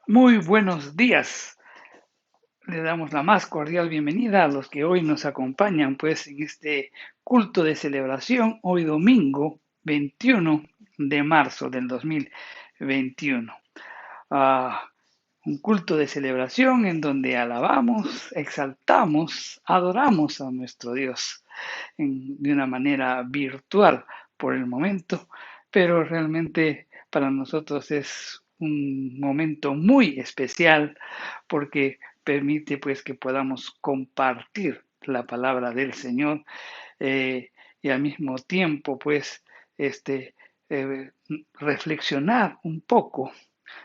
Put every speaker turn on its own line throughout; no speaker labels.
Muy buenos días. Le damos la más cordial bienvenida a los que hoy nos acompañan, pues, en este culto de celebración, hoy domingo 21 de marzo del 2021. Ah, un culto de celebración en donde alabamos, exaltamos, adoramos a nuestro Dios de una manera virtual por el momento, pero realmente para nosotros es un momento muy especial porque permite pues que podamos compartir la palabra del Señor y al mismo tiempo pues este eh, reflexionar un poco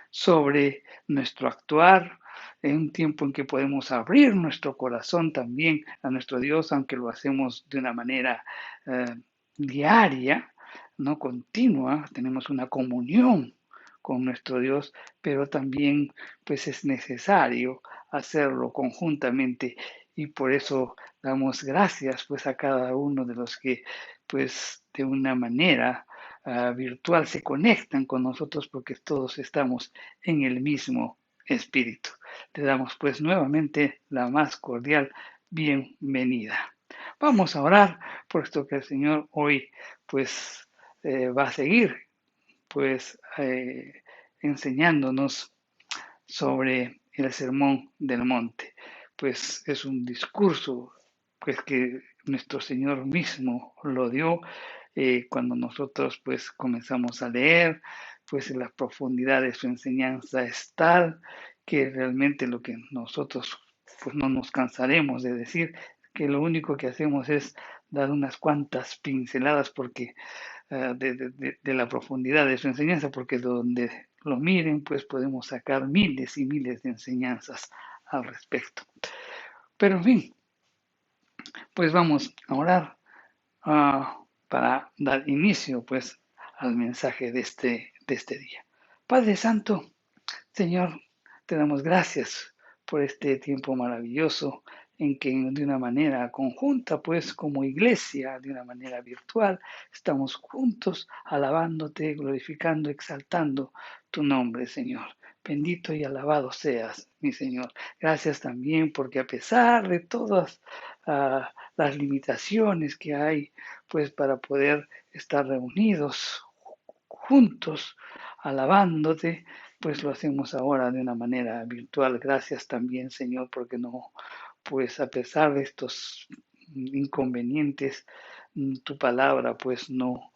sobre nuestro actuar, en un tiempo en que podemos abrir nuestro corazón también a nuestro Dios, aunque lo hacemos de una manera eh, diaria, no continua, tenemos una comunión con nuestro Dios, pero también pues es necesario hacerlo conjuntamente y por eso damos gracias pues a cada uno de los que pues de una manera virtual se conectan con nosotros porque todos estamos en el mismo espíritu. Le damos pues nuevamente la más cordial bienvenida. Vamos a orar, puesto que el Señor hoy pues va a seguir pues enseñándonos sobre el sermón del monte. Pues es un discurso pues que nuestro Señor mismo lo dio cuando nosotros pues comenzamos a leer, pues en la profundidad de su enseñanza es tal que realmente lo que nosotros pues no nos cansaremos de decir, que lo único que hacemos es dar unas cuantas pinceladas porque de la profundidad de su enseñanza, porque donde lo miren, pues podemos sacar miles y miles de enseñanzas al respecto. Pero en fin, pues vamos a orar para dar inicio pues al mensaje de este día. Padre Santo, Señor, te damos gracias por este tiempo maravilloso en que de una manera conjunta, pues como iglesia, de una manera virtual, estamos juntos alabándote, glorificando, exaltando tu nombre, Señor. Bendito y alabado seas, mi Señor. Gracias también porque a pesar de todas las limitaciones que hay, pues para poder estar reunidos juntos, alabándote, pues lo hacemos ahora de una manera virtual. Gracias también, Señor, porque no, pues a pesar de estos inconvenientes, tu palabra pues no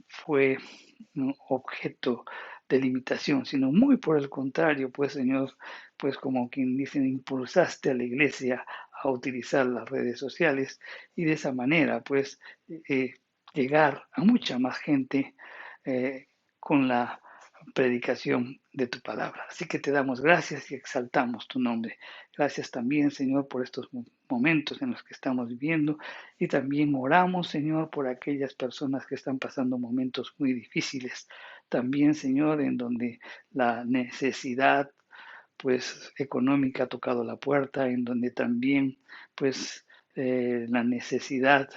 fue objeto de limitación, sino muy por el contrario, pues Señor, pues como quien dice, impulsaste a la iglesia a utilizar las redes sociales y de esa manera pues eh, llegar a mucha más gente con la predicación de tu palabra. Así que te damos gracias y exaltamos tu nombre. Gracias también, Señor, por estos momentos en los que estamos viviendo y también oramos, Señor, por aquellas personas que están pasando momentos muy difíciles. También, Señor, en donde la necesidad pues económica ha tocado la puerta, en donde también pues la necesidad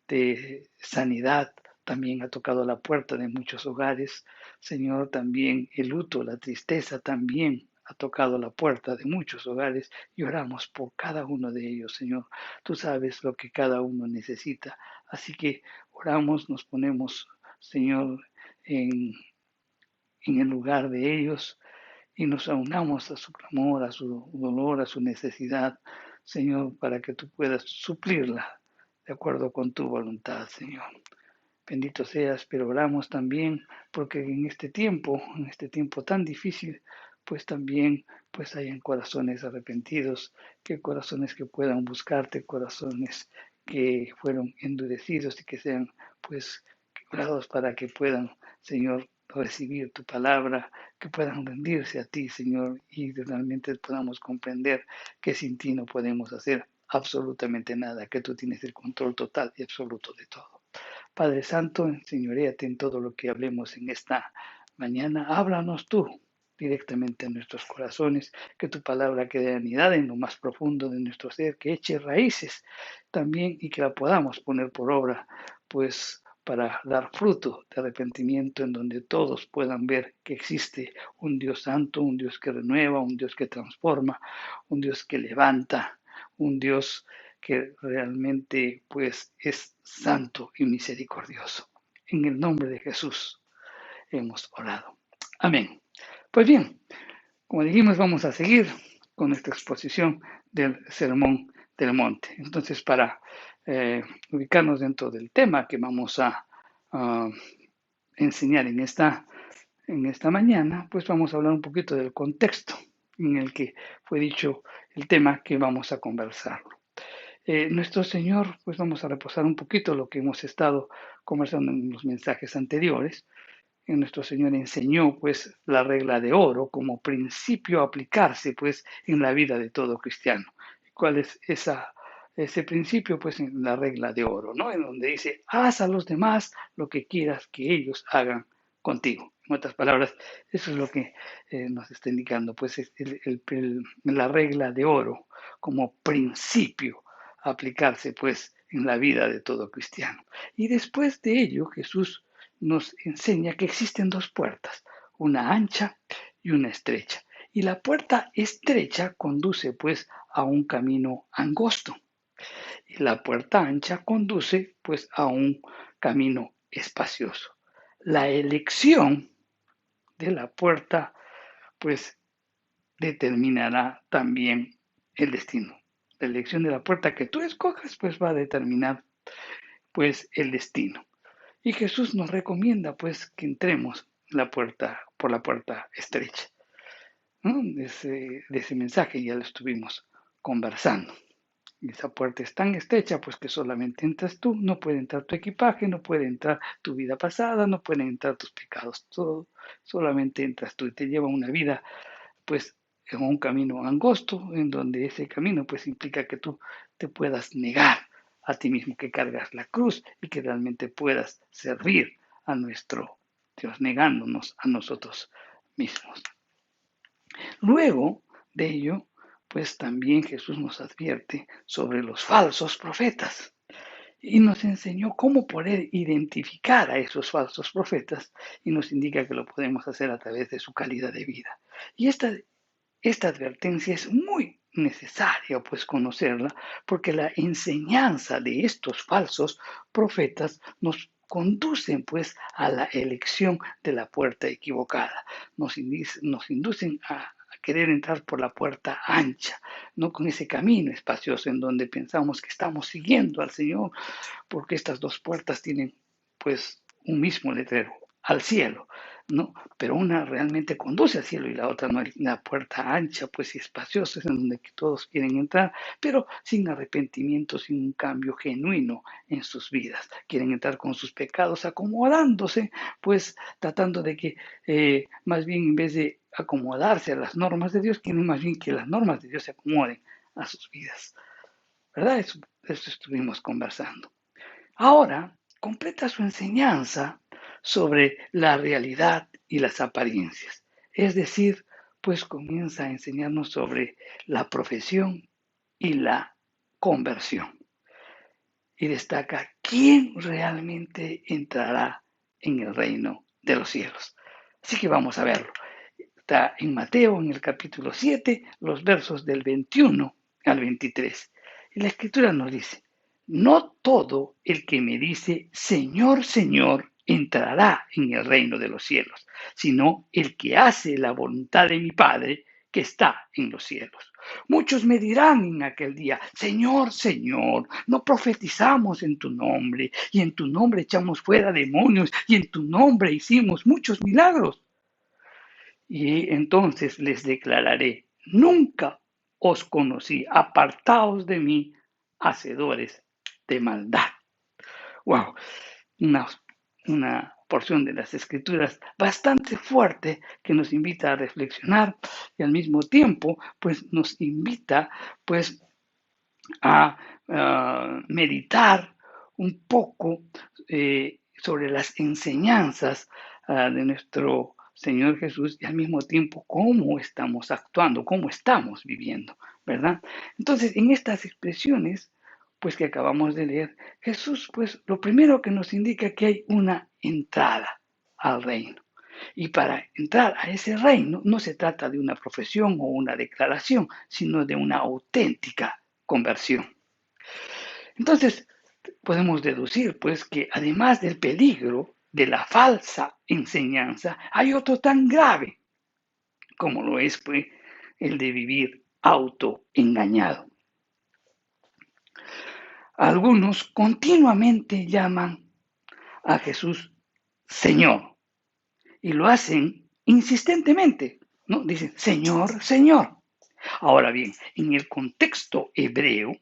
de sanidad también ha tocado la puerta de muchos hogares. Señor, también el luto, la tristeza también ha tocado la puerta de muchos hogares y oramos por cada uno de ellos, Señor. Tú sabes lo que cada uno necesita. Así que oramos, nos ponemos, Señor, en, en el lugar de ellos y nos aunamos a su clamor, a su dolor, a su necesidad, Señor, para que tú puedas suplirla de acuerdo con tu voluntad, Señor. Bendito seas, pero oramos también porque en este tiempo tan difícil, pues también pues hayan corazones arrepentidos, que corazones que puedan buscarte, corazones que fueron endurecidos y que sean pues quebrados para que puedan, Señor, recibir tu palabra, que puedan rendirse a ti, Señor, y realmente podamos comprender que sin ti no podemos hacer absolutamente nada, que tú tienes el control total y absoluto de todo. Padre Santo, enseñoréate en todo lo que hablemos en esta mañana. Háblanos tú directamente a nuestros corazones, que tu palabra quede anidada en lo más profundo de nuestro ser, que eche raíces también y que la podamos poner por obra, pues para dar fruto de arrepentimiento en donde todos puedan ver que existe un Dios santo, un Dios que renueva, un Dios que transforma, un Dios que levanta, un Dios que realmente pues es santo y misericordioso. En el nombre de Jesús hemos orado. Amén. Pues bien, como dijimos, vamos a seguir con esta exposición del Sermón del Monte. Entonces, para ubicarnos dentro del tema que vamos a enseñar en esta mañana, pues vamos a hablar un poquito del contexto en el que fue dicho el tema que vamos a conversar. Nuestro Señor, pues vamos a reposar un poquito lo que hemos estado conversando en los mensajes anteriores. Nuestro Señor enseñó pues la regla de oro como principio a aplicarse pues en la vida de todo cristiano. ¿Cuál es ese principio? Pues en la regla de oro, ¿no? En donde dice, haz a los demás lo que quieras que ellos hagan contigo. En otras palabras, eso es lo que nos está indicando, pues es la regla de oro como principio a aplicarse pues en la vida de todo cristiano. Y después de ello, Jesús nos enseña que existen dos puertas, una ancha y una estrecha. Y la puerta estrecha conduce pues a un camino angosto y la puerta ancha conduce pues a un camino espacioso. La elección de la puerta pues determinará también el destino. La elección de la puerta que tú escojas pues va a determinar pues el destino. Y Jesús nos recomienda pues que entremos por la puerta estrecha, ¿no? De ese mensaje ya lo estuvimos conversando. Y esa puerta es tan estrecha pues que solamente entras tú, no puede entrar tu equipaje, no puede entrar tu vida pasada, no pueden entrar tus pecados, todo, solamente entras tú y te lleva una vida pues en un camino angosto, en donde ese camino pues implica que tú te puedas negar a ti mismo, que cargas la cruz y que realmente puedas servir a nuestro Dios, negándonos a nosotros mismos. Luego de ello, pues también Jesús nos advierte sobre los falsos profetas y nos enseñó cómo poder identificar a esos falsos profetas y nos indica que lo podemos hacer a través de su calidad de vida. Y esta advertencia es muy necesaria pues conocerla porque la enseñanza de estos falsos profetas nos conducen pues a la elección de la puerta equivocada, nos inducen a querer entrar por la puerta ancha, no con ese camino espacioso en donde pensamos que estamos siguiendo al Señor, porque estas dos puertas tienen pues un mismo letrero, al cielo, ¿no? Pero una realmente conduce al cielo y la otra no. La puerta ancha, pues y espaciosa, es en donde todos quieren entrar, pero sin arrepentimiento, sin un cambio genuino en sus vidas. Quieren entrar con sus pecados, acomodándose, pues tratando de que más bien en vez de acomodarse a las normas de Dios, quieren más bien que las normas de Dios se acomoden a sus vidas. ¿Verdad? Eso estuvimos conversando. Ahora completa su enseñanza sobre la realidad y las apariencias. Es decir, pues comienza a enseñarnos sobre la profesión y la conversión. Y destaca quién realmente entrará en el reino de los cielos. Así que vamos a verlo. Está en Mateo, en el capítulo 7, los versos del 21 al 23. Y la escritura nos dice, no todo el que me dice, Señor, Señor, entrará en el reino de los cielos, sino el que hace la voluntad de mi Padre que está en los cielos. Muchos me dirán en aquel día, Señor, Señor, no profetizamos en tu nombre, y en tu nombre echamos fuera demonios, y en tu nombre hicimos muchos milagros. Y entonces les declararé, nunca os conocí, apartaos de mí, hacedores de maldad. Wow, una porción de las escrituras bastante fuerte que nos invita a reflexionar y al mismo tiempo pues nos invita pues a meditar un poco sobre las enseñanzas de nuestro Señor Jesús y al mismo tiempo cómo estamos actuando, cómo estamos viviendo, ¿verdad? Entonces, en estas expresiones, pues que acabamos de leer, Jesús, pues lo primero que nos indica que hay una entrada al reino. Y para entrar a ese reino no se trata de una profesión o una declaración, sino de una auténtica conversión. Entonces, podemos deducir, pues, que además del peligro de la falsa enseñanza, hay otro tan grave como lo es, pues, el de vivir autoengañado. Algunos continuamente llaman a Jesús Señor y lo hacen insistentemente, ¿no? Dicen, Señor, Señor. Ahora bien, en el contexto hebreo,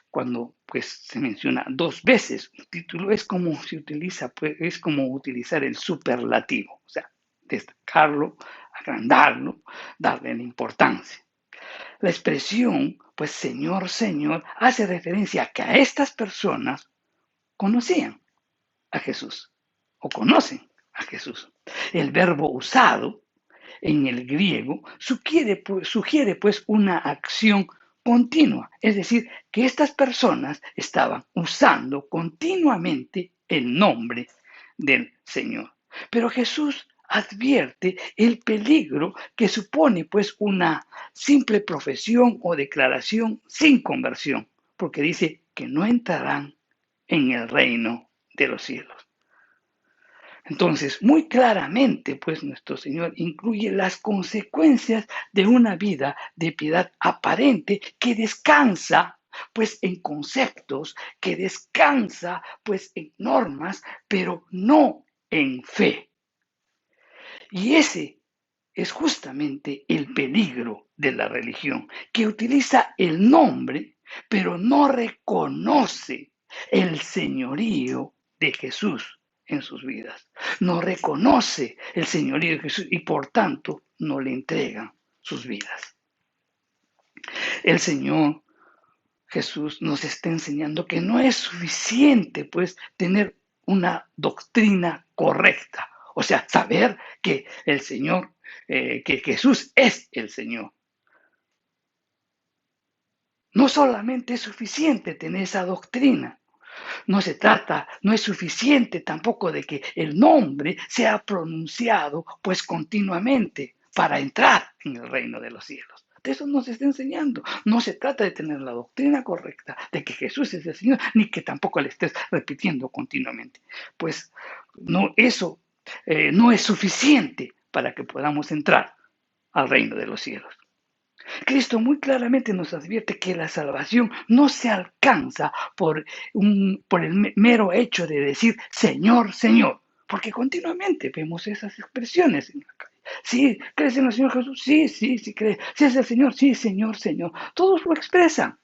cuando pues se menciona dos veces un título, es como se utiliza, pues, es como utilizar el superlativo, o sea, destacarlo, agrandarlo, darle la importancia. La expresión, pues Señor, Señor, hace referencia a que a estas personas conocían a Jesús o conocen a Jesús. El verbo usado en el griego sugiere pues una acción continua, es decir, que estas personas estaban usando continuamente el nombre del Señor. Pero Jesús advierte el peligro que supone pues una simple profesión o declaración sin conversión, porque dice que no entrarán en el reino de los cielos. Entonces, muy claramente, pues nuestro Señor incluye las consecuencias de una vida de piedad aparente que descansa pues en conceptos, que descansa pues en normas, pero no en fe. Y ese es justamente el peligro de la religión, que utiliza el nombre, pero no reconoce el señorío de Jesús en sus vidas. No reconoce el señorío de Jesús y por tanto no le entregan sus vidas. El Señor Jesús nos está enseñando que no es suficiente pues tener una doctrina correcta, o sea, saber que el Señor, que Jesús es el Señor. No solamente es suficiente tener esa doctrina, no se trata, no es suficiente tampoco de que el nombre sea pronunciado pues continuamente para entrar en el reino de los cielos. De eso nos está enseñando. No se trata de tener la doctrina correcta de que Jesús es el Señor, ni que tampoco le estés repitiendo continuamente. Pues no, eso no es suficiente para que podamos entrar al reino de los cielos. Cristo muy claramente nos advierte que la salvación no se alcanza por el mero hecho de decir Señor, Señor, porque continuamente vemos esas expresiones en la calle. Sí, ¿crees en el Señor Jesús? Sí, sí, sí cree. ¿Sí es el Señor? Sí, Señor, Señor. Todos lo expresan.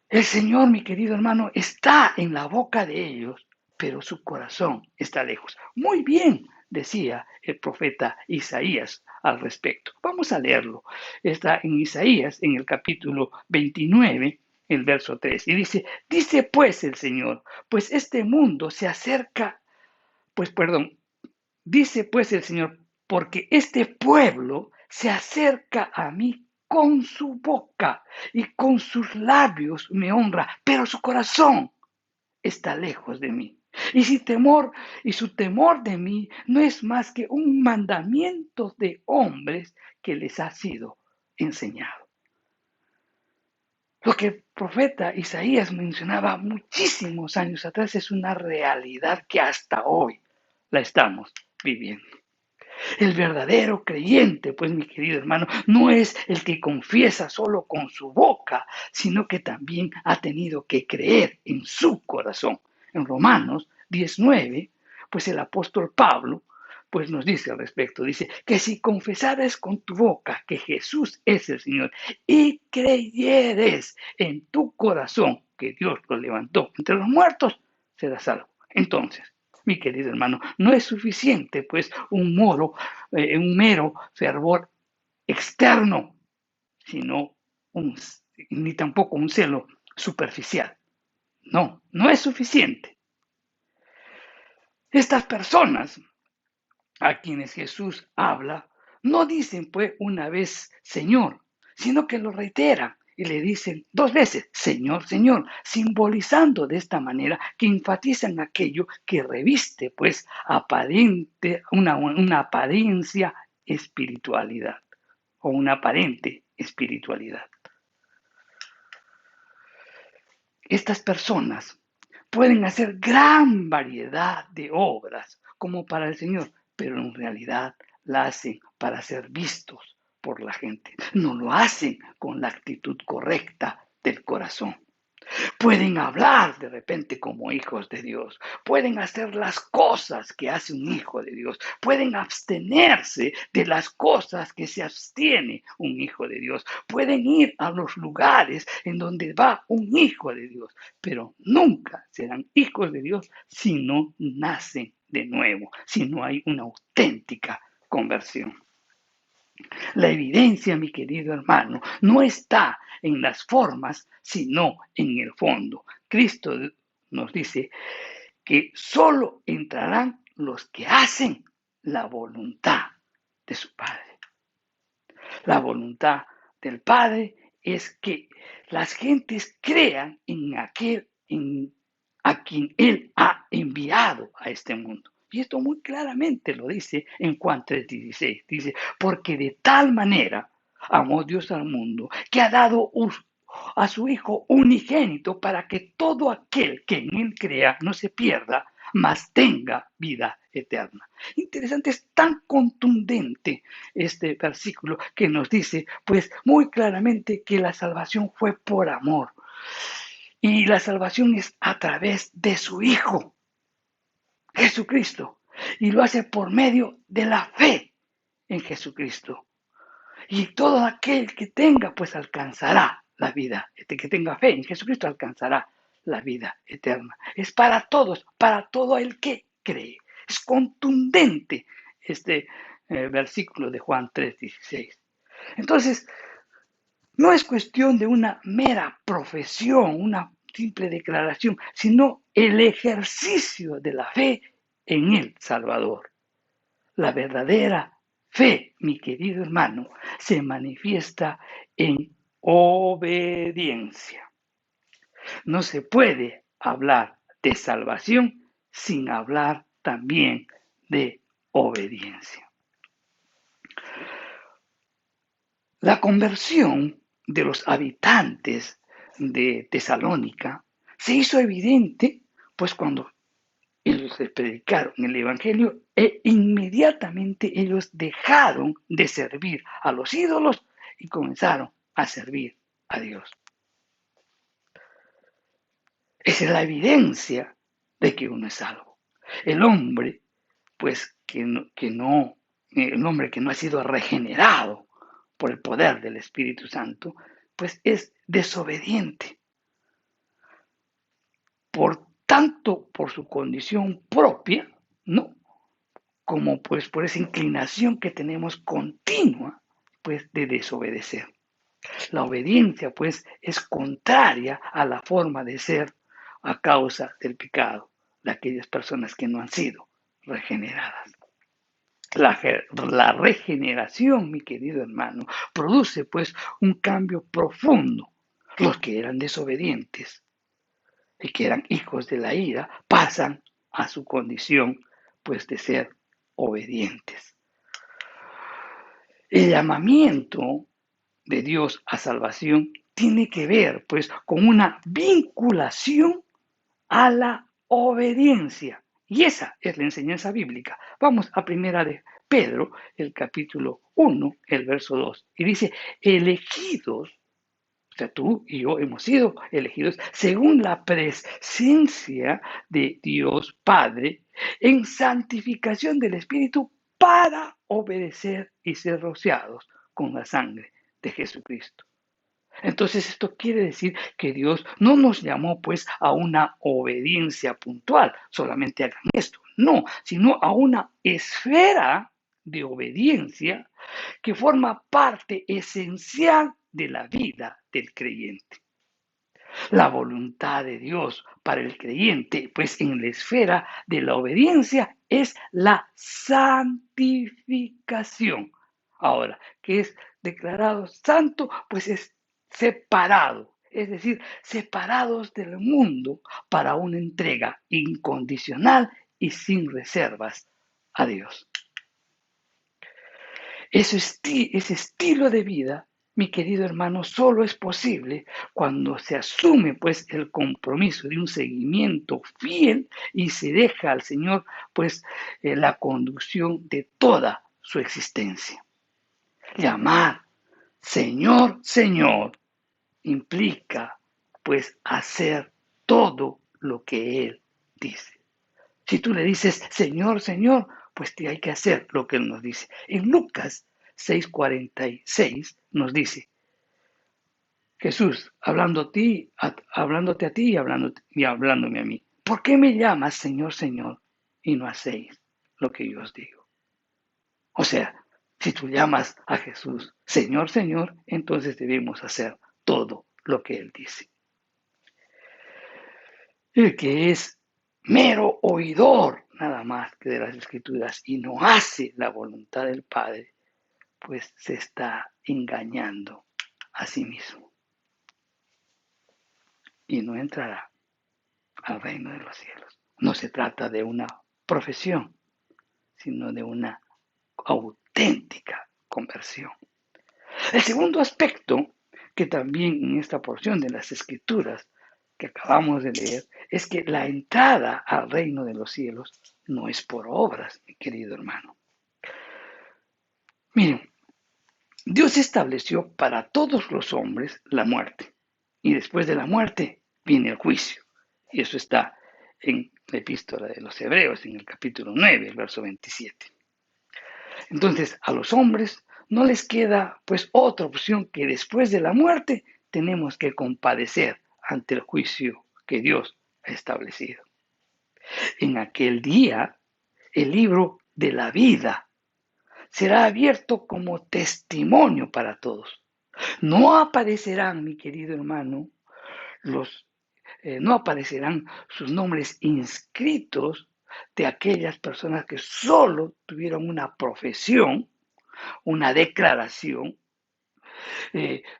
El Señor, mi querido hermano, está en la boca de ellos, pero su corazón está lejos. Muy bien, decía el profeta Isaías al respecto. Vamos a leerlo. Está en Isaías, en el capítulo 29, el verso 3. Y dice pues el Señor, pues este mundo se acerca, dice pues el Señor, porque este pueblo se acerca a mí con su boca y con sus labios me honra, pero su corazón está lejos de mí. Y su temor de mí no es más que un mandamiento de hombres que les ha sido enseñado. Lo que el profeta Isaías mencionaba muchísimos años atrás es una realidad que hasta hoy la estamos viviendo. El verdadero creyente, pues mi querido hermano, no es el que confiesa solo con su boca, sino que también ha tenido que creer en su corazón. En Romanos 19, pues el apóstol Pablo pues nos dice al respecto, dice que si confesares con tu boca que Jesús es el Señor y creyeres en tu corazón que Dios lo levantó entre los muertos, serás salvo. Entonces, mi querido hermano, no es suficiente pues un mero fervor externo, sino ni tampoco un celo superficial. No, no es suficiente. Estas personas a quienes Jesús habla no dicen pues una vez Señor, sino que lo reiteran y le dicen 2 veces, Señor, Señor, simbolizando de esta manera que enfatizan aquello que reviste, pues, una apariencia espiritualidad o una aparente espiritualidad. Estas personas pueden hacer gran variedad de obras como para el Señor, pero en realidad la hacen para ser vistos por la gente. No lo hacen con la actitud correcta del corazón. Pueden hablar de repente como hijos de Dios, pueden hacer las cosas que hace un hijo de Dios, pueden abstenerse de las cosas que se abstiene un hijo de Dios, pueden ir a los lugares en donde va un hijo de Dios, pero nunca serán hijos de Dios si no nacen de nuevo, si no hay una auténtica conversión. La evidencia, mi querido hermano, no está en las formas, sino en el fondo. Cristo nos dice que solo entrarán los que hacen la voluntad de su Padre. La voluntad del Padre es que las gentes crean en aquel a quien Él ha enviado a este mundo. Y esto muy claramente lo dice en Juan 3:16. Dice, porque de tal manera amó Dios al mundo que ha dado a su Hijo unigénito para que todo aquel que en Él crea no se pierda, mas tenga vida eterna. Interesante, es tan contundente este versículo que nos dice, pues muy claramente que la salvación fue por amor. Y la salvación es a través de su Hijo, Jesucristo. Y lo hace por medio de la fe en Jesucristo. Y todo aquel que tenga, pues alcanzará la vida. Este que tenga fe en Jesucristo alcanzará la vida eterna. Es para todos, para todo el que cree. Es contundente este versículo de Juan 3:16. Entonces, no es cuestión de una mera profesión, una simple declaración, sino el ejercicio de la fe en el Salvador. La verdadera fe, mi querido hermano, se manifiesta en obediencia. No se puede hablar de salvación sin hablar también de obediencia. La conversión de los habitantes de Tesalónica se hizo evidente, pues cuando ellos les predicaron el Evangelio e inmediatamente ellos dejaron de servir a los ídolos y comenzaron a servir a Dios. Esa es la evidencia de que uno es salvo. El hombre, pues el hombre que no ha sido regenerado por el poder del Espíritu Santo, pues es desobediente. Por tanto, por su condición propia, ¿no? Como pues por esa inclinación que tenemos continua, pues de desobedecer. La obediencia, pues, es contraria a la forma de ser a causa del pecado de aquellas personas que no han sido regeneradas. La regeneración, mi querido hermano, produce pues un cambio profundo. Los que eran desobedientes y que eran hijos de la ira pasan a su condición pues de ser obedientes. El llamamiento de Dios a salvación tiene que ver pues con una vinculación a la obediencia. Y esa es la enseñanza bíblica. Vamos a primera de Pedro, el capítulo 1, el verso 2. Y dice, elegidos, o sea, tú y yo hemos sido elegidos según la presencia de Dios Padre en santificación del Espíritu para obedecer y ser rociados con la sangre de Jesucristo. Entonces esto quiere decir que Dios no nos llamó pues a una obediencia puntual, solamente hagan esto, no, sino a una esfera de obediencia que forma parte esencial de la vida del creyente. La voluntad de Dios para el creyente, pues en la esfera de la obediencia, es la santificación. Ahora, ¿qué es declarado santo? Pues es separado, es decir, separados del mundo para una entrega incondicional y sin reservas a Dios. Ese estilo de vida, mi querido hermano, solo es posible cuando se asume pues el compromiso de un seguimiento fiel y se deja al Señor pues la conducción de toda su existencia. Llamar Señor, Señor implica pues hacer todo lo que Él dice. Si tú le dices Señor, Señor, pues hay que hacer lo que Él nos dice. En Lucas 6:46 nos dice, Jesús, hablándote a ti y hablándome a mí, ¿por qué me llamas Señor, Señor y no hacéis lo que yo os digo? O sea, si tú llamas a Jesús Señor, Señor, entonces debemos hacer todo lo que Él dice. El que es mero oidor nada más que de las Escrituras y no hace la voluntad del Padre, pues se está engañando a sí mismo y no entrará al reino de los cielos. No se trata de una profesión, sino de una auténtica conversión. El segundo aspecto que también en esta porción de las Escrituras que acabamos de leer es que la entrada al reino de los cielos no es por obras, mi querido hermano. Miren, Dios estableció para todos los hombres la muerte y después de la muerte viene el juicio. Y eso está en la epístola de los Hebreos, en el capítulo 9, el verso 27. Entonces, a los hombres no les queda pues otra opción que después de la muerte tenemos que compadecer ante el juicio que Dios ha establecido. En aquel día, el libro de la vida será abierto como testimonio para todos. No aparecerán, mi querido hermano, no aparecerán sus nombres inscritos de aquellas personas que solo tuvieron una profesión, una declaración.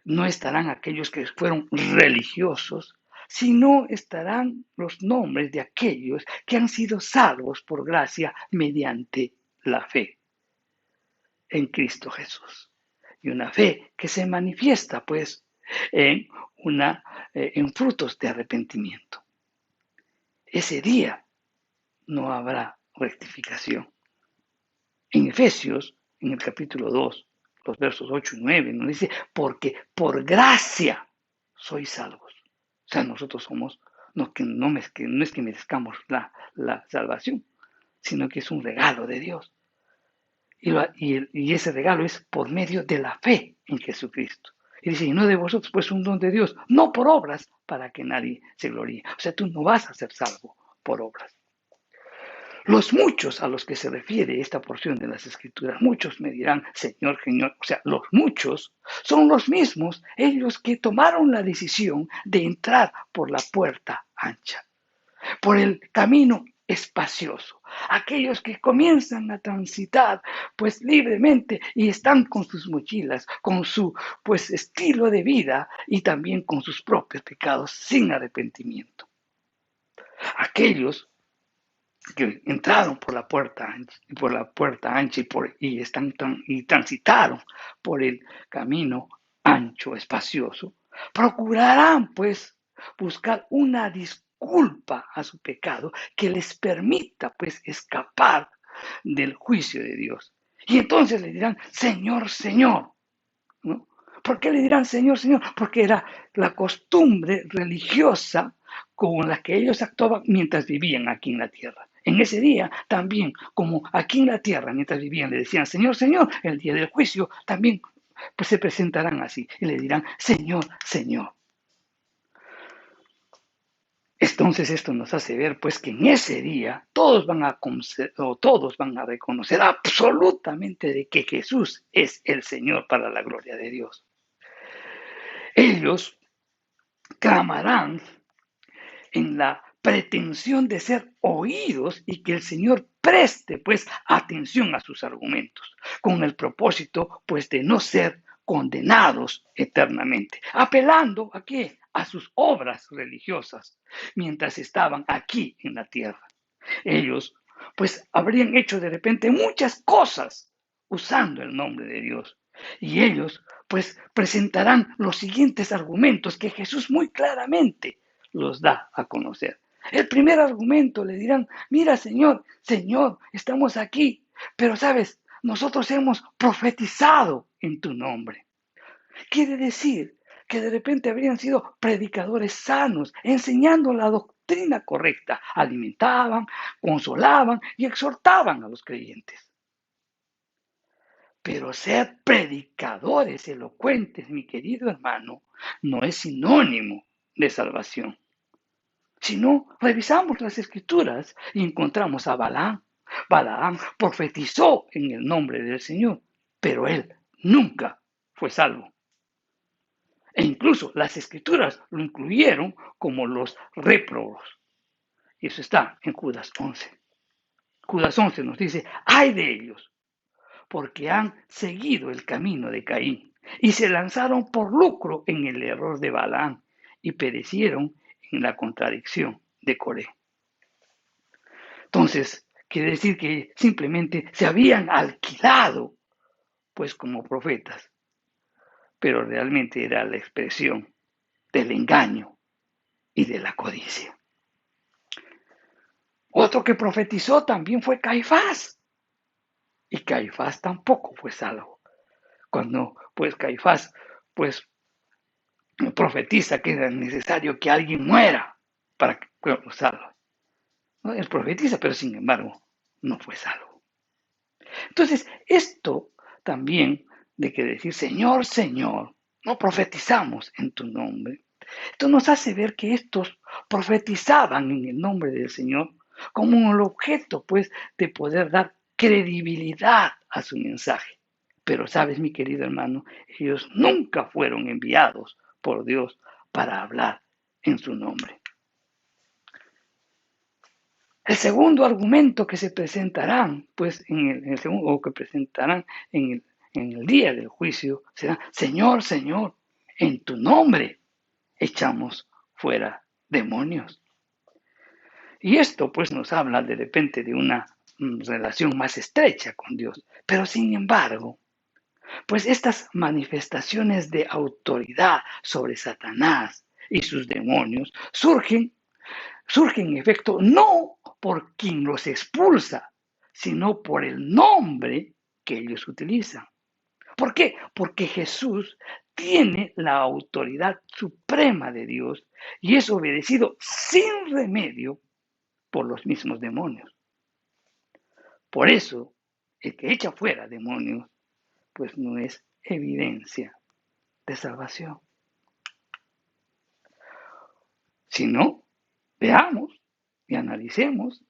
No estarán aquellos que fueron religiosos, sino estarán los nombres de aquellos que han sido salvos por gracia mediante la fe en Cristo Jesús. Y una fe que se manifiesta, pues, en, en frutos de arrepentimiento. Ese día no habrá rectificación. En Efesios, en el capítulo 2, los versos 8 y 9, nos dice, porque por gracia sois salvos. O sea, nosotros somos, no es que merezcamos la salvación, sino que es un regalo de Dios. Y ese regalo es por medio de la fe en Jesucristo. Y dice, y no de vosotros, pues un don de Dios, no por obras, para que nadie se gloríe. O sea, tú no vas a ser salvo por obras. Los muchos a los que se refiere esta porción de las Escrituras, muchos me dirán, Señor, Señor, o sea, los muchos son los mismos, ellos que tomaron la decisión de entrar por la puerta ancha, por el camino espacioso. Aquellos que comienzan a transitar pues libremente y están con sus mochilas, con su pues estilo de vida y también con sus propios pecados sin arrepentimiento. Aquellos que entraron por la puerta ancha y transitaron por el camino ancho, espacioso, procurarán pues buscar una disculpa a su pecado que les permita pues escapar del juicio de Dios. Y entonces le dirán, Señor, Señor, ¿no? ¿Por qué le dirán Señor, Señor? Porque era la costumbre religiosa con la que ellos actuaban mientras vivían aquí en la tierra. En ese día también, como aquí en la tierra, mientras vivían, le decían Señor, Señor, el día del juicio también pues, se presentarán así y le dirán Señor, Señor. Entonces esto nos hace ver pues que en ese día todos van a reconocer absolutamente de que Jesús es el Señor para la gloria de Dios. Ellos clamarán en la pretensión de ser oídos y que el Señor preste pues atención a sus argumentos, con el propósito pues de no ser condenados eternamente, apelando ¿a qué? A sus obras religiosas mientras estaban aquí en la tierra. Ellos, pues, habrían hecho de repente muchas cosas usando el nombre de Dios. Y ellos, pues, presentarán los siguientes argumentos que Jesús muy claramente los da a conocer. El primer argumento le dirán, mira, Señor, Señor, estamos aquí, pero sabes, nosotros hemos profetizado en tu nombre. Quiere decir que de repente habrían sido predicadores sanos, enseñando la doctrina correcta, alimentaban, consolaban y exhortaban a los creyentes. Pero ser predicadores elocuentes, mi querido hermano, no es sinónimo de salvación. Si no, revisamos las escrituras y encontramos a Balaam. Balaam profetizó en el nombre del Señor, pero él nunca fue salvo. E incluso las escrituras lo incluyeron como los réprobos. Y eso está en Judas 11. Judas 11 nos dice, ¡ay de ellos! Porque han seguido el camino de Caín y se lanzaron por lucro en el error de Balaam y perecieron en la contradicción de Coré. Entonces, quiere decir que simplemente se habían alquilado, pues como profetas, pero realmente era la expresión del engaño y de la codicia. Otro que profetizó también fue Caifás. Y Caifás tampoco fue salvo. Cuando pues Caifás pues profetiza que era necesario que alguien muera para que el pueblo salga. ¿No? Él profetiza, pero sin embargo no fue salvo. Entonces, esto también de que decir, Señor, Señor, no profetizamos en tu nombre. Esto nos hace ver que estos profetizaban en el nombre del Señor como el objeto, pues, de poder dar credibilidad a su mensaje. Pero sabes, mi querido hermano, ellos nunca fueron enviados por Dios para hablar en su nombre. El segundo argumento que se presentarán, pues, o que presentarán en el día del juicio, será, Señor, Señor, en tu nombre echamos fuera demonios. Y esto pues nos habla de repente de una relación más estrecha con Dios. Pero sin embargo, pues estas manifestaciones de autoridad sobre Satanás y sus demonios surgen en efecto no por quien los expulsa, sino por el nombre que ellos utilizan. ¿Por qué? Porque Jesús tiene la autoridad suprema de Dios y es obedecido sin remedio por los mismos demonios. Por eso, el que echa fuera demonios, pues no es evidencia de salvación. Si no, veamos y analicemos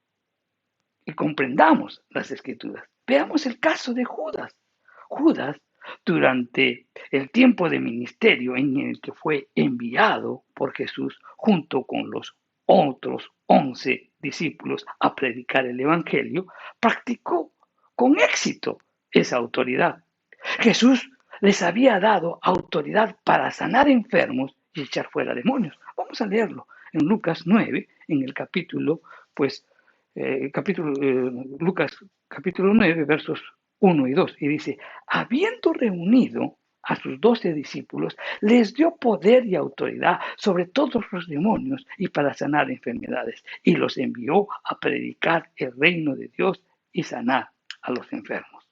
y comprendamos las escrituras. Veamos el caso de Judas. Judas, durante el tiempo de ministerio en el que fue enviado por Jesús junto con los otros 11 discípulos a predicar el Evangelio, practicó con éxito esa autoridad. Jesús les había dado autoridad para sanar enfermos y echar fuera demonios. Vamos a leerlo en Lucas 9, en el capítulo, pues, Lucas capítulo 9, versos 1 y 2, y dice, habiendo reunido a sus 12 discípulos, les dio poder y autoridad sobre todos los demonios y para sanar enfermedades, y los envió a predicar el reino de Dios y sanar a los enfermos.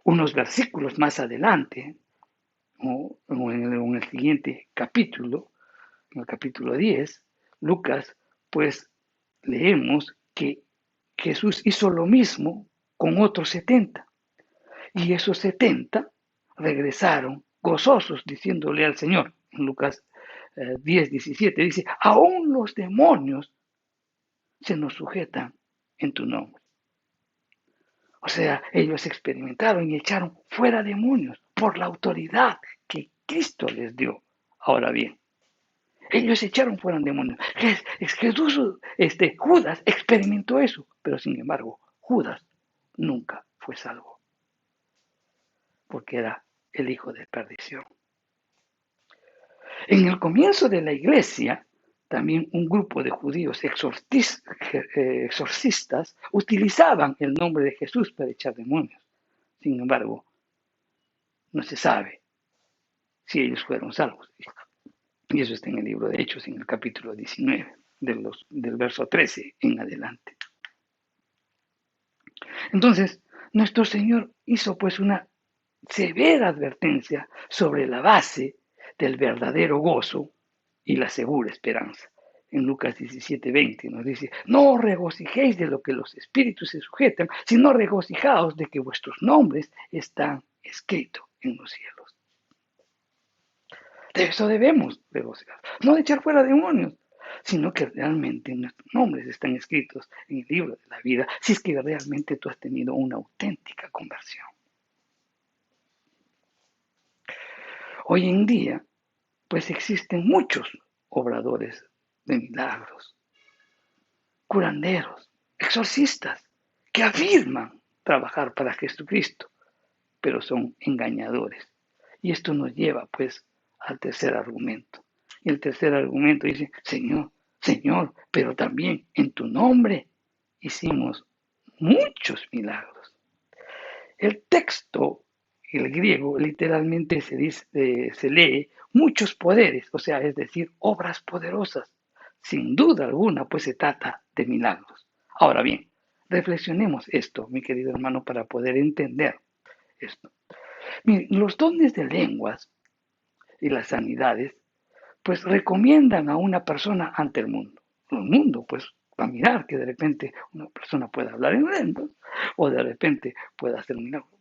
Unos versículos más adelante, o en el siguiente capítulo, en el capítulo 10, Lucas, pues leemos que Jesús hizo lo mismo con otros 70. Y esos 70 regresaron gozosos diciéndole al Señor, en Lucas 10, 17, dice, aún los demonios se nos sujetan en tu nombre. O sea, ellos experimentaron y echaron fuera demonios por la autoridad que Cristo les dio. Ahora bien, ellos echaron fuera demonios. Judas experimentó eso, pero sin embargo, Judas nunca fue salvo. porque era el hijo de perdición. En el comienzo de la iglesia, también un grupo de judíos exorcistas utilizaban el nombre de Jesús para echar demonios. Sin embargo, no se sabe si ellos fueron salvos. Y eso está en el libro de Hechos, en el capítulo 19, del verso 13 en adelante. Entonces, nuestro Señor hizo pues una severa advertencia sobre la base del verdadero gozo y la segura esperanza. En Lucas 17:20 nos dice, no os regocijéis de lo que los espíritus se sujetan, sino regocijaos de que vuestros nombres están escritos en los cielos. De eso debemos regocijar, no de echar fuera demonios, sino que realmente nuestros nombres están escritos en el libro de la vida, si es que realmente tú has tenido una auténtica conversión. Hoy en día, pues existen muchos obradores de milagros, curanderos, exorcistas, que afirman trabajar para Jesucristo, pero son engañadores. Y esto nos lleva, pues, al tercer argumento. Y el tercer argumento dice, Señor, Señor, pero también en tu nombre hicimos muchos milagros. El texto, el griego, literalmente se lee muchos poderes, o sea, es decir, obras poderosas. Sin duda alguna, pues se trata de milagros. Ahora bien, reflexionemos esto, mi querido hermano, para poder entender esto. Miren, los dones de lenguas y las sanidades, pues recomiendan a una persona ante el mundo. El mundo, pues, va a mirar que de repente una persona pueda hablar en lenguas o de repente pueda hacer un milagro.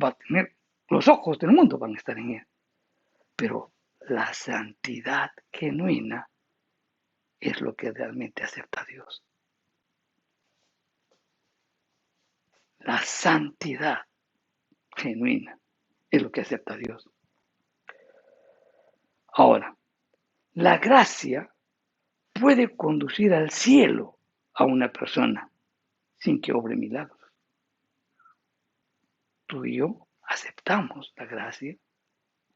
Va a tener, los ojos del mundo van a estar en él. Pero la santidad genuina es lo que realmente acepta a Dios. La santidad genuina es lo que acepta a Dios. Ahora, la gracia puede conducir al cielo a una persona sin que obre milagros. Tú y yo aceptamos la gracia,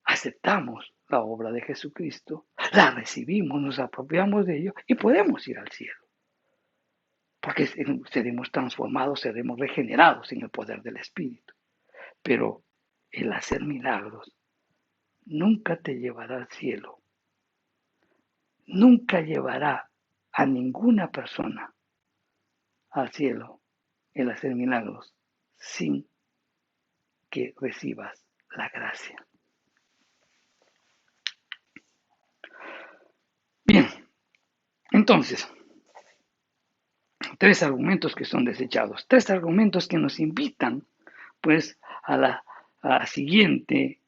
aceptamos la obra de Jesucristo, la recibimos, nos apropiamos de ello y podemos ir al cielo. Porque seremos transformados, seremos regenerados en el poder del Espíritu. Pero el hacer milagros nunca te llevará al cielo. Nunca llevará a ninguna persona al cielo el hacer milagros sin que recibas la gracia. Bien, entonces, tres argumentos que son desechados, tres argumentos que nos invitan pues a la siguiente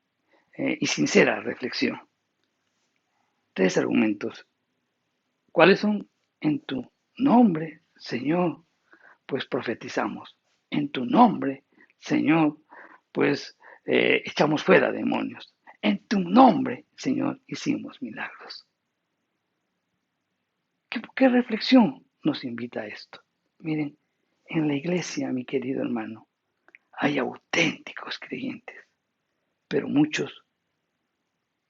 y sincera reflexión. Tres argumentos. ¿Cuáles son? En tu nombre, Señor, pues profetizamos. En tu nombre, Señor, pues echamos fuera demonios. En tu nombre, Señor, hicimos milagros. ¿Qué reflexión nos invita a esto? Miren, en la iglesia, mi querido hermano, hay auténticos creyentes, pero muchos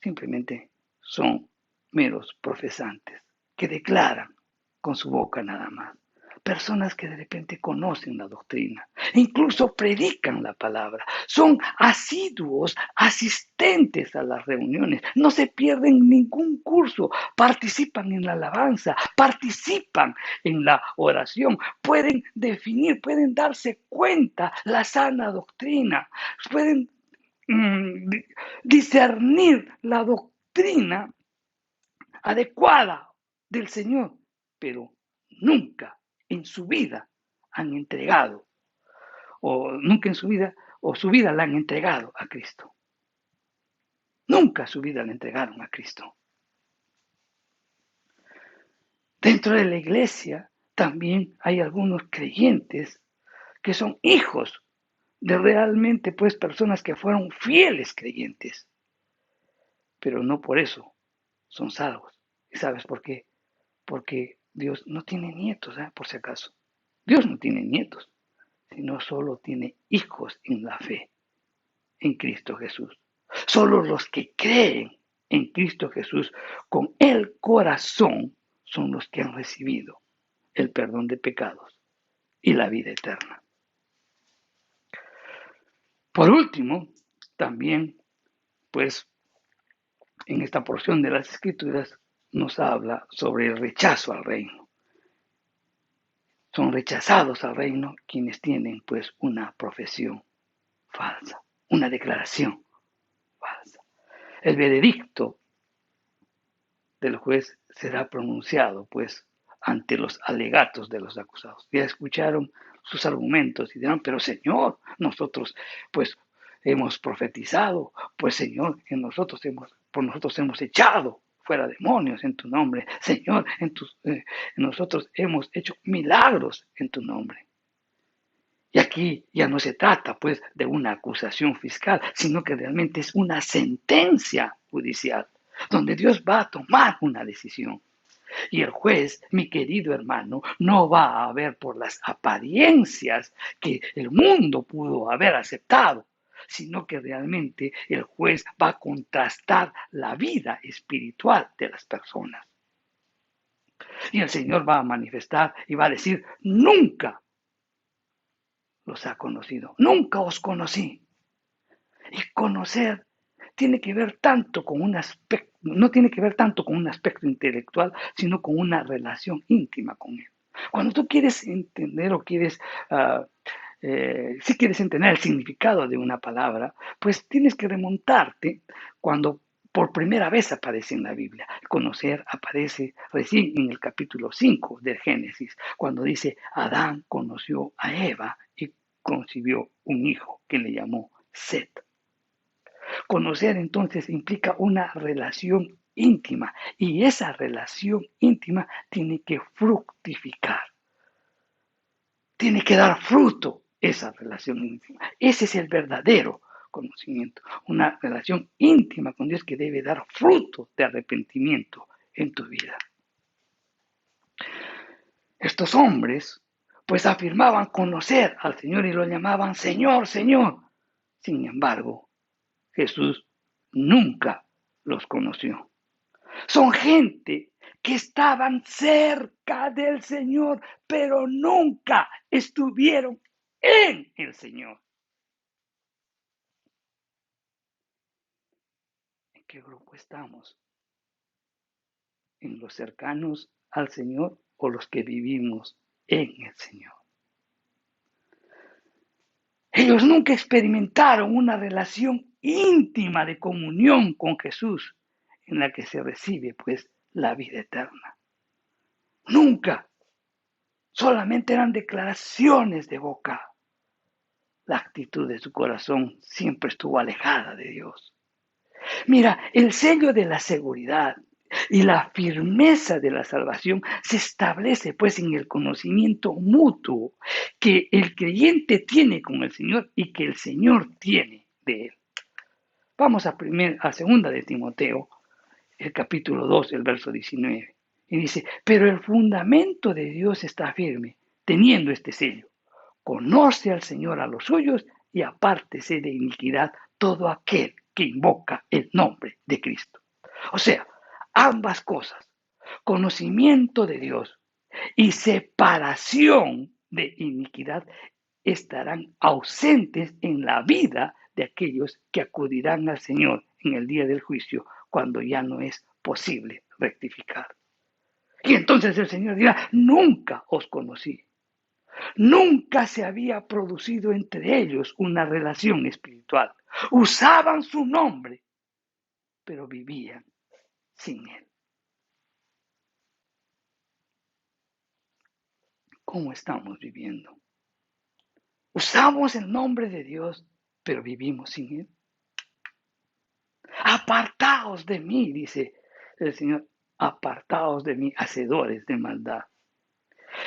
simplemente son meros profesantes, que declaran con su boca nada más. Personas que de repente conocen la doctrina, e incluso predican la palabra, son asiduos asistentes a las reuniones, no se pierden ningún curso, participan en la alabanza, participan en la oración, pueden definir, pueden darse cuenta la sana doctrina, pueden discernir la doctrina adecuada del Señor, pero nunca en su vida han entregado, o nunca en su vida, o su vida la han entregado a Cristo. Nunca su vida la entregaron a Cristo. Dentro de la iglesia también hay algunos creyentes que son hijos de realmente pues personas que fueron fieles creyentes, pero no por eso son salvos. ¿Y sabes por qué? Porque Dios no tiene nietos, por si acaso. Dios no tiene nietos, sino solo tiene hijos en la fe. en Cristo Jesús. Solo los que creen en Cristo Jesús con el corazón son los que han recibido el perdón de pecados y la vida eterna. Por último, también, pues, en esta porción de las Escrituras nos habla sobre el rechazo al reino. Son rechazados al reino quienes tienen, pues, una profesión falsa, una declaración falsa. El veredicto del juez será pronunciado, pues, ante los alegatos de los acusados. Ya escucharon sus argumentos y dirán, pero Señor, nosotros, pues, hemos profetizado, pues, Señor, por nosotros hemos echado fuera demonios en tu nombre. Señor, nosotros hemos hecho milagros en tu nombre. Y aquí ya no se trata, pues, de una acusación fiscal, sino que realmente es una sentencia judicial, donde Dios va a tomar una decisión. Y el juez, mi querido hermano, no va a ver por las apariencias que el mundo pudo haber aceptado, sino que realmente el juez va a contrastar la vida espiritual de las personas. Y el Señor va a manifestar y va a decir, nunca los ha conocido, nunca os conocí. Y conocer tiene que ver tanto con un aspecto, no tiene que ver tanto con un aspecto intelectual, sino con una relación íntima con Él. Cuando tú quieres entender o quieres, si quieres entender el significado de una palabra, pues tienes que remontarte cuando por primera vez aparece en la Biblia. Conocer aparece recién en el capítulo 5 de Génesis, cuando dice, Adán conoció a Eva y concibió un hijo que le llamó Set. Conocer entonces implica una relación íntima y esa relación íntima tiene que fructificar, tiene que dar fruto esa relación íntima. Ese es el verdadero conocimiento, una relación íntima con Dios que debe dar fruto de arrepentimiento en tu vida. Estos hombres pues afirmaban conocer al Señor y lo llamaban Señor, Señor. Sin embargo, Jesús nunca los conoció. Son gente que estaban cerca del Señor, pero nunca estuvieron en el Señor. ¿En qué grupo estamos? ¿En los cercanos al Señor o los que vivimos en el Señor? Ellos nunca experimentaron una relación íntima de comunión con Jesús en la que se recibe, pues, la vida eterna. Nunca. Solamente eran declaraciones de boca. La actitud de su corazón siempre estuvo alejada de Dios. Mira, el sello de la seguridad y la firmeza de la salvación se establece pues en el conocimiento mutuo que el creyente tiene con el Señor y que el Señor tiene de él. Vamos a segunda de Timoteo, el capítulo 2, el verso 19. Y dice, pero el fundamento de Dios está firme, teniendo este sello. Conoce al Señor a los suyos y apártese de iniquidad todo aquel que invoca el nombre de Cristo. O sea, ambas cosas, conocimiento de Dios y separación de iniquidad, estarán ausentes en la vida de aquellos que acudirán al Señor en el día del juicio, cuando ya no es posible rectificar. Y entonces el Señor dirá, nunca os conocí. Nunca se había producido entre ellos una relación espiritual. Usaban su nombre, pero vivían sin él. ¿Cómo estamos viviendo? Usamos el nombre de Dios, pero vivimos sin él. Apartaos de mí, dice el Señor, apartaos de mí, hacedores de maldad.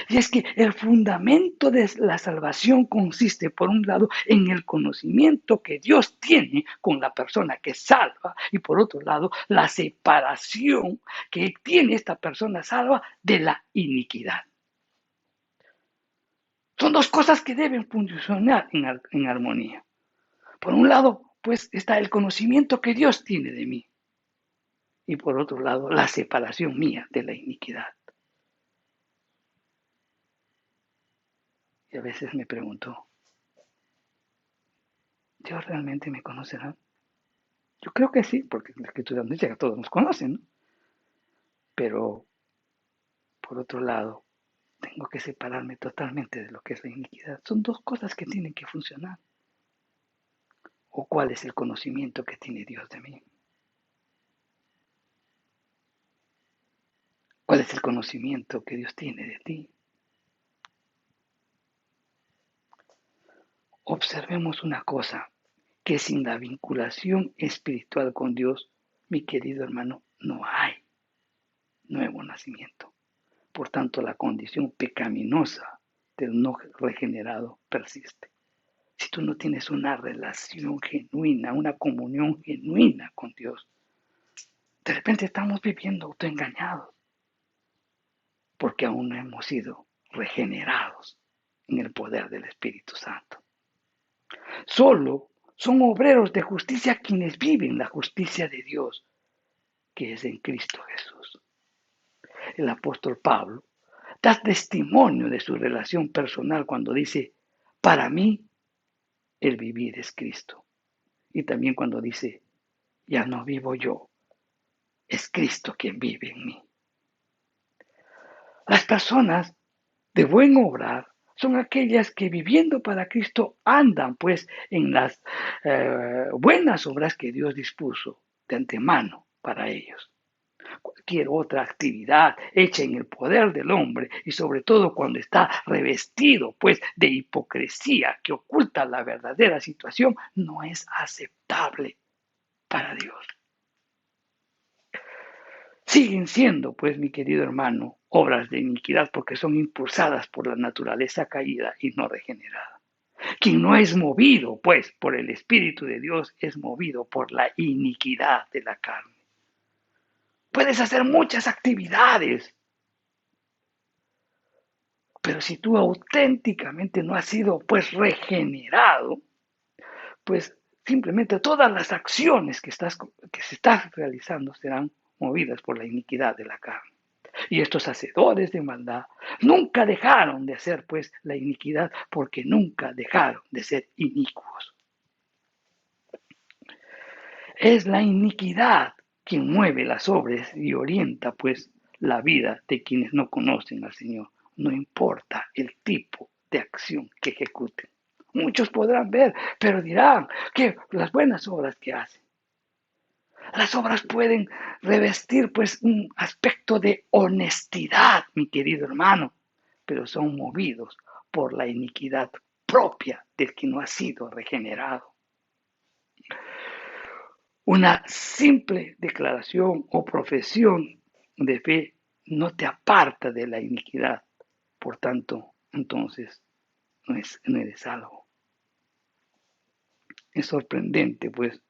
Y es que el fundamento de la salvación consiste, por un lado, en el conocimiento que Dios tiene con la persona que salva, y por otro lado, la separación que tiene esta persona salva de la iniquidad. Son dos cosas que deben funcionar en armonía. Por un lado, pues está el conocimiento que Dios tiene de mí. Y por otro lado, la separación mía de la iniquidad. Y a veces me pregunto, ¿Dios realmente me conocerá? Yo creo que sí, porque la Escritura nos dice que todos nos conocen, ¿no? Pero, por otro lado, tengo que separarme totalmente de lo que es la iniquidad. Son dos cosas que tienen que funcionar. ¿O cuál es el conocimiento que tiene Dios de mí? ¿Cuál es el conocimiento que Dios tiene de ti? Observemos una cosa, que sin la vinculación espiritual con Dios, mi querido hermano, no hay nuevo nacimiento. Por tanto, la condición pecaminosa del no regenerado persiste. Si tú no tienes una relación genuina, una comunión genuina con Dios, de repente estamos viviendo autoengañados, porque aún no hemos sido regenerados en el poder del Espíritu Santo. Solo son obreros de justicia quienes viven la justicia de Dios, que es en Cristo Jesús. El apóstol Pablo da testimonio de su relación personal cuando dice, para mí el vivir es Cristo. Y también cuando dice, ya no vivo yo, es Cristo quien vive en mí. Las personas de buen obrar son aquellas que viviendo para Cristo andan pues en las buenas obras que Dios dispuso de antemano para ellos. Cualquier otra actividad hecha en el poder del hombre y sobre todo cuando está revestido pues de hipocresía que oculta la verdadera situación no es aceptable para Dios. Siguen siendo, pues, mi querido hermano, obras de iniquidad porque son impulsadas por la naturaleza caída y no regenerada. Quien no es movido, pues, por el Espíritu de Dios es movido por la iniquidad de la carne. Puedes hacer muchas actividades, pero si tú auténticamente no has sido, pues, regenerado, pues, simplemente todas las acciones que se están realizando serán movidas por la iniquidad de la carne. Y estos hacedores de maldad nunca dejaron de hacer pues la iniquidad porque nunca dejaron de ser inicuos. Es la iniquidad quien mueve las obras y orienta pues la vida de quienes no conocen al Señor. No importa el tipo de acción que ejecuten. Muchos podrán ver, pero dirán que las buenas obras que hacen. Las obras pueden revestir pues un aspecto de honestidad, mi querido hermano, pero son movidos por la iniquidad propia del que no ha sido regenerado. Una simple declaración o profesión de fe no te aparta de la iniquidad. Por tanto, entonces no eres salvo. Es sorprendente, pues,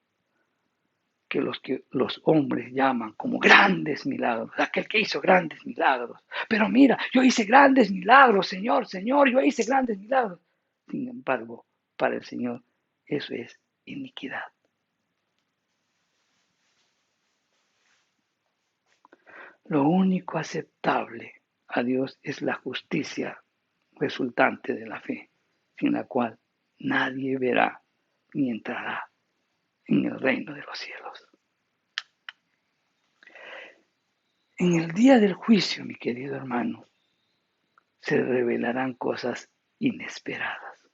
que los hombres llaman como grandes milagros, aquel que hizo grandes milagros. Pero mira, yo hice grandes milagros, Señor, Señor, yo hice grandes milagros. Sin embargo, para el Señor eso es iniquidad. Lo único aceptable a Dios es la justicia resultante de la fe, sin la cual nadie verá ni entrará en el reino de los cielos. En el día del juicio, mi querido hermano, se revelarán cosas inesperadas.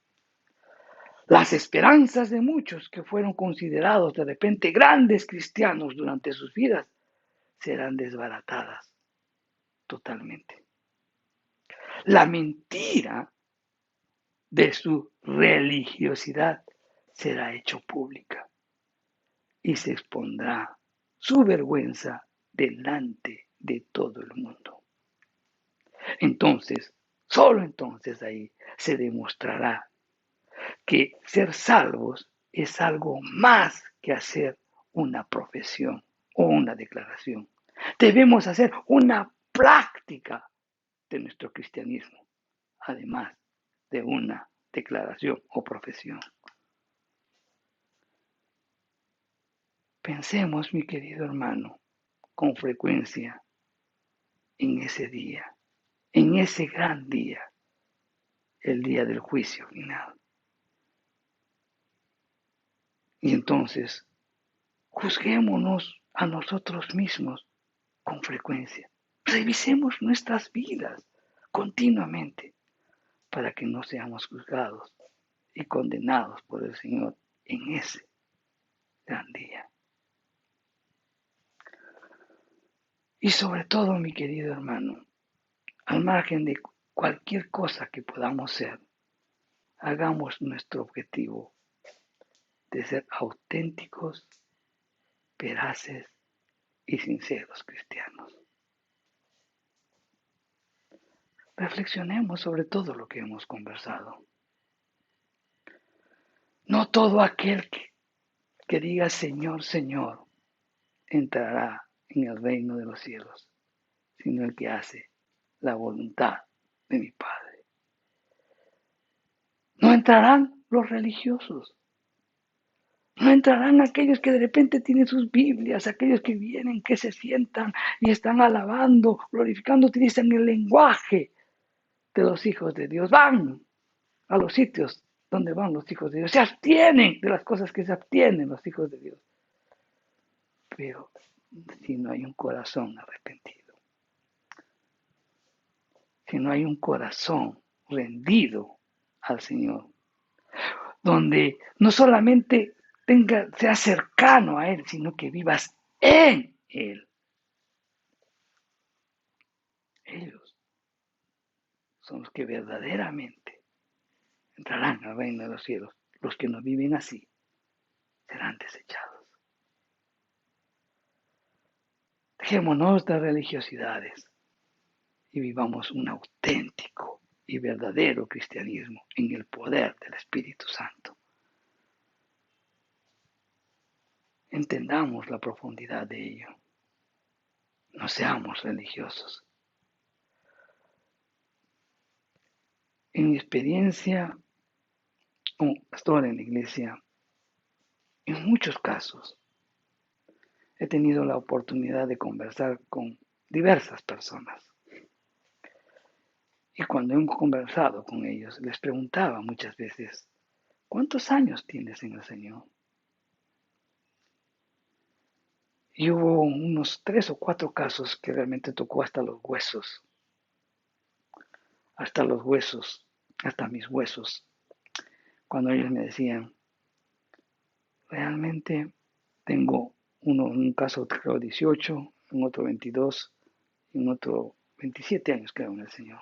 Las esperanzas de muchos que fueron considerados de repente grandes cristianos durante sus vidas serán desbaratadas totalmente. La mentira de su religiosidad será hecho pública y se expondrá su vergüenza delante de todo el mundo. Entonces, solo entonces ahí se demostrará que ser salvos es algo más que hacer una profesión o una declaración. Debemos hacer una práctica de nuestro cristianismo, además de una declaración o profesión. Pensemos, mi querido hermano, con frecuencia en ese día, en ese gran día, el día del juicio final. Y entonces, juzguémonos a nosotros mismos con frecuencia. Revisemos nuestras vidas continuamente para que no seamos juzgados y condenados por el Señor en ese gran día. Y sobre todo, mi querido hermano, al margen de cualquier cosa que podamos ser, hagamos nuestro objetivo de ser auténticos, veraces y sinceros cristianos. Reflexionemos sobre todo lo que hemos conversado. No todo aquel que diga Señor, Señor, entrará en el reino de los cielos, sino el que hace la voluntad de mi Padre. No entrarán los religiosos, no entrarán aquellos que de repente tienen sus Biblias, aquellos que vienen, que se sientan y están alabando, glorificando, utilizan el lenguaje de los hijos de Dios. Van a los sitios donde van los hijos de Dios, se abstienen de las cosas que se abstienen los hijos de Dios. Pero si no hay un corazón arrepentido, si no hay un corazón rendido al Señor, donde no solamente sea cercano a Él, sino que vivas en Él. Ellos son los que verdaderamente entrarán al reino de los cielos. Los que no viven así serán desechados. Dejémonos de religiosidades y vivamos un auténtico y verdadero cristianismo en el poder del Espíritu Santo. Entendamos la profundidad de ello. No seamos religiosos. En mi experiencia como pastor en la iglesia, en muchos casos he tenido la oportunidad de conversar con diversas personas. Y cuando he conversado con ellos, les preguntaba muchas veces, ¿cuántos años tienes en el Señor? Y hubo unos 3 o 4 casos que realmente tocó hasta los huesos, hasta mis huesos, cuando ellos me decían, realmente tengo un caso creo 18, en otro 22, en otro 27 años creo en el Señor.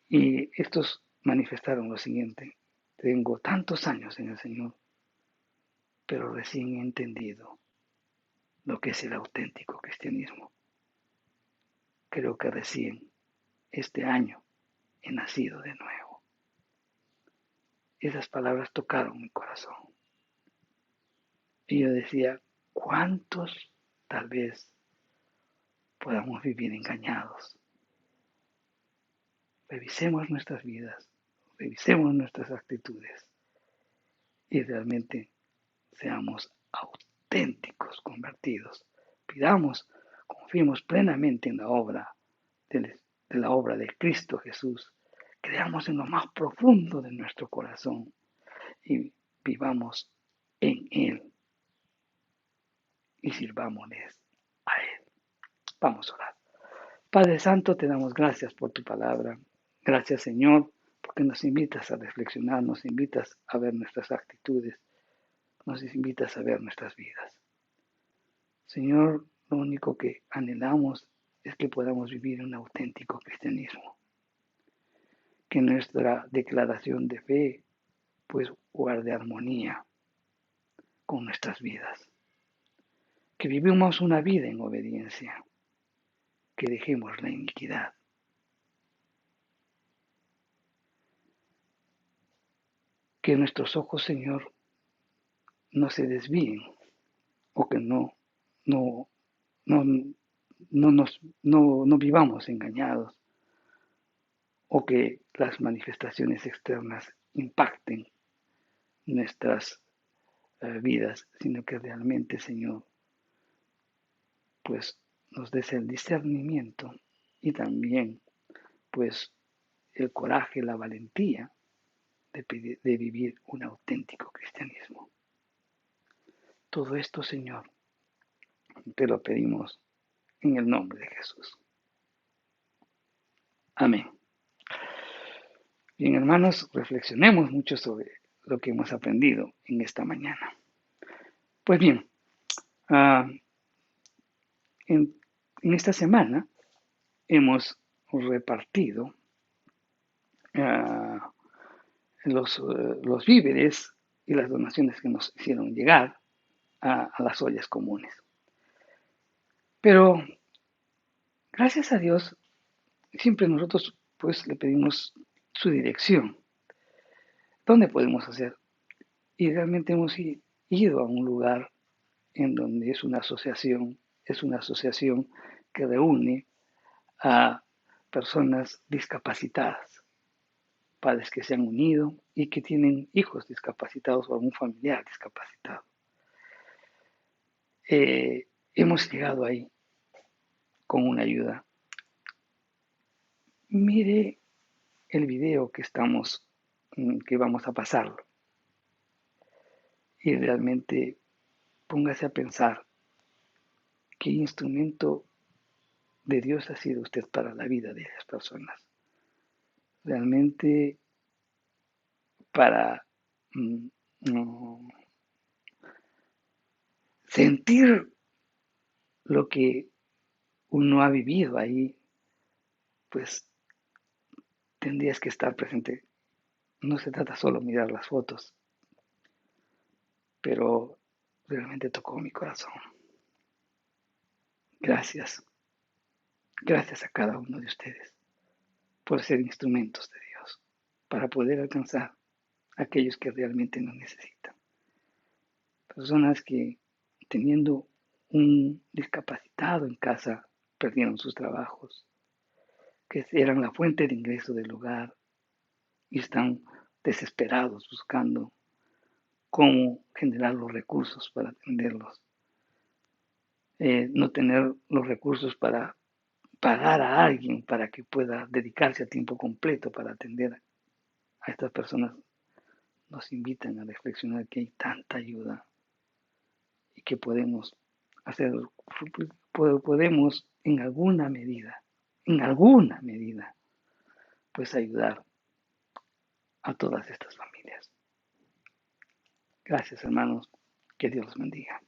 Y estos manifestaron lo siguiente, tengo tantos años en el Señor, pero recién he entendido lo que es el auténtico cristianismo. Creo que recién este año he nacido de nuevo. Esas palabras tocaron mi corazón. Y yo decía, ¿cuántos tal vez podamos vivir engañados? Revisemos nuestras vidas, revisemos nuestras actitudes y realmente seamos auténticos convertidos. Pidamos, confiemos plenamente en la obra de Cristo Jesús. Creamos en lo más profundo de nuestro corazón y vivamos en Él y sirvámonos a Él. Vamos a orar. Padre Santo, te damos gracias por tu palabra. Gracias, Señor, porque nos invitas a reflexionar, nos invitas a ver nuestras actitudes, nos invitas a ver nuestras vidas. Señor, lo único que anhelamos es que podamos vivir un auténtico cristianismo. Que nuestra declaración de fe pues guarde armonía con nuestras vidas. Que vivamos una vida en obediencia. Que dejemos la iniquidad. Que nuestros ojos, Señor, no se desvíen o que no, no vivamos engañados o que las manifestaciones externas impacten nuestras vidas, sino que realmente, Señor, pues nos des el discernimiento y también, pues, el coraje, la valentía de vivir un auténtico cristianismo. Todo esto, Señor, te lo pedimos en el nombre de Jesús. Amén. Bien, hermanos, reflexionemos mucho sobre lo que hemos aprendido en esta mañana. Pues bien, en esta semana hemos repartido los víveres y las donaciones que nos hicieron llegar a las ollas comunes. Pero gracias a Dios, siempre nosotros pues le pedimos su dirección. ¿Dónde podemos hacer? Y realmente hemos ido a un lugar en donde es una asociación que reúne a personas discapacitadas, padres que se han unido y que tienen hijos discapacitados o algún familiar discapacitado. Hemos llegado ahí con una ayuda. Mire el video que vamos a pasarlo y realmente póngase a pensar qué instrumento de Dios ha sido usted para la vida de esas personas. Realmente para sentir lo que uno ha vivido ahí, pues tendrías que estar presente. No se trata solo de mirar las fotos, pero realmente tocó mi corazón. Gracias. Gracias a cada uno de ustedes por ser instrumentos de Dios para poder alcanzar a aquellos que realmente nos necesitan. Personas que teniendo un discapacitado en casa perdieron sus trabajos, que eran la fuente de ingreso del hogar y están desesperados buscando cómo generar los recursos para atenderlos. No tener los recursos para pagar a alguien para que pueda dedicarse a tiempo completo para atender a estas personas, nos invitan a reflexionar que hay tanta ayuda y que podemos hacer, podemos en alguna medida, pues ayudar a todas estas familias. Gracias, hermanos. Que Dios los bendiga.